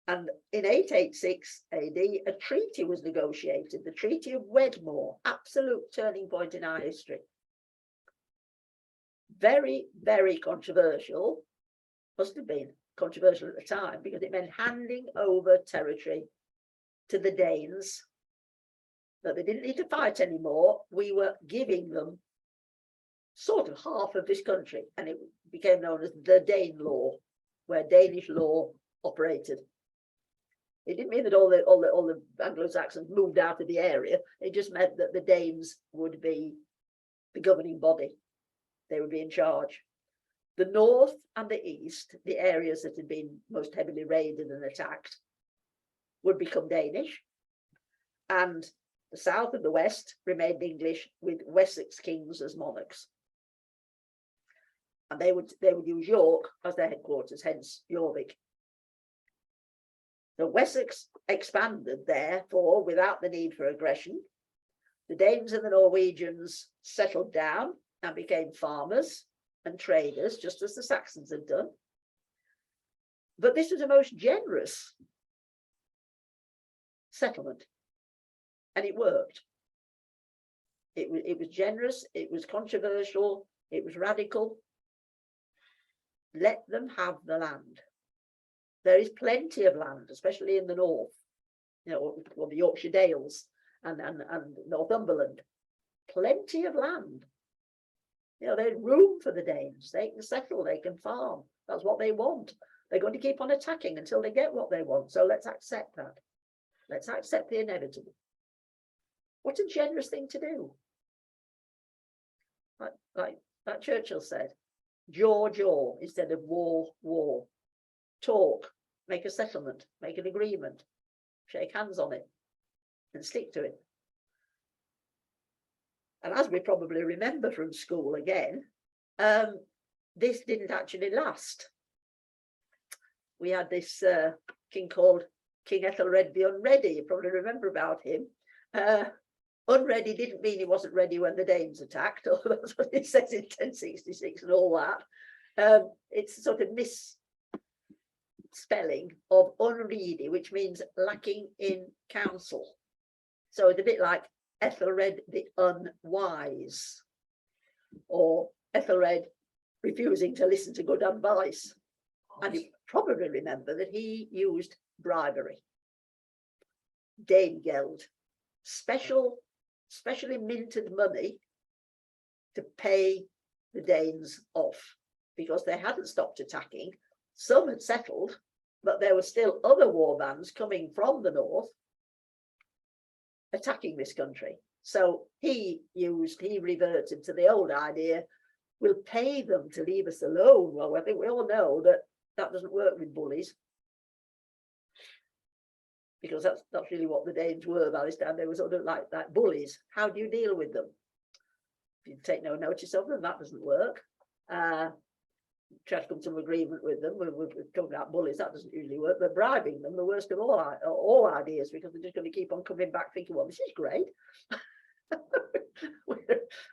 [SPEAKER 4] And in 886 AD, a treaty was negotiated, the Treaty of Wedmore, absolute turning point in our history. Very, very controversial. Must have been controversial at the time, because it meant handing over territory to the Danes, that they didn't need to fight anymore. We were giving them sort of half of this country, and it became known as the Dane law, where Danish law operated. It didn't mean that all the Anglo-Saxons moved out of the area. It just meant that the Danes would be the governing body. They would be in charge. The north and the east, the areas that had been most heavily raided and attacked, would become Danish, and the south and the west remained English, with Wessex kings as monarchs. And they would use York as their headquarters, hence Jorvik. So Wessex expanded, therefore, without the need for aggression. The Danes and the Norwegians settled down and became farmers and traders, just as the Saxons had done. But this was a most generous settlement, and it worked. It was generous, it was controversial, it was radical. Let them have the land. There is plenty of land, especially in the north, or the Yorkshire Dales, and Northumberland. Plenty of land. You know, there's room for the Danes. They can settle, they can farm. That's what they want. They're going to keep on attacking until they get what they want. So let's accept that. Let's accept the inevitable. What a generous thing to do. Like Churchill said, jaw, jaw, instead of war, war. Talk, make a settlement, make an agreement, shake hands on it and stick to it. And as we probably remember from school again, this didn't actually last. We had this king called King Ethelred the Unready. You probably remember about him. Unready didn't mean he wasn't ready when the Danes attacked, or that's what it says in 1066 and all that. It's a sort of misspelling of unready, which means lacking in counsel. So it's a bit like Ethelred the Unwise, or Ethelred refusing to listen to good advice. And you probably remember that he used bribery, Danegeld, specially minted money to pay the Danes off, because they hadn't stopped attacking. Some had settled, but there were still other war bands coming from the north attacking this country. So he reverted to the old idea, we'll pay them to leave us alone. Well, I think we all know that that doesn't work with bullies, because that's really what the Danes were by this time. They were sort of like bullies. How do you deal with them? If you take no notice of them, that doesn't work. Try to come to an agreement with them. We're talking about bullies, that doesn't usually work. But bribing them, the worst of all ideas, because they're just going to keep on coming back thinking, well, this is great.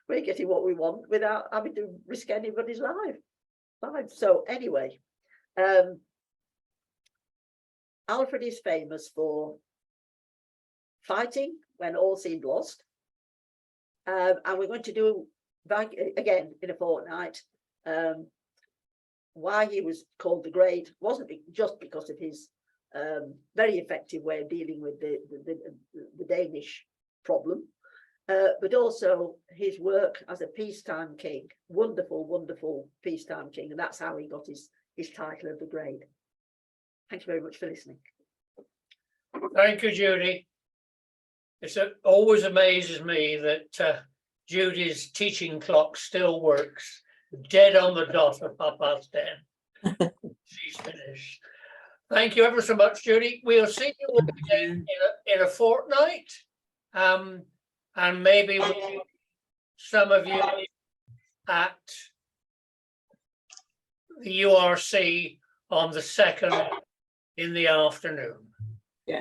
[SPEAKER 4] We're getting what we want without having to risk anybody's life. So anyway, Alfred is famous for fighting when all seemed lost. And we're going to do back again in a fortnight. Why he was called the Great wasn't just because of his very effective way of dealing with the Danish problem, but also his work as a peacetime king. Wonderful, wonderful peacetime king, and that's how he got his title of the Great. Thank you very much for listening.
[SPEAKER 3] Thank you, Judy. It always amazes me that Judy's teaching clock still works, dead on the dot of 10:30. She's finished. Thank you ever so much, Judy. We'll see you all again in a fortnight, and maybe some of you at the URC on the 2nd in the afternoon.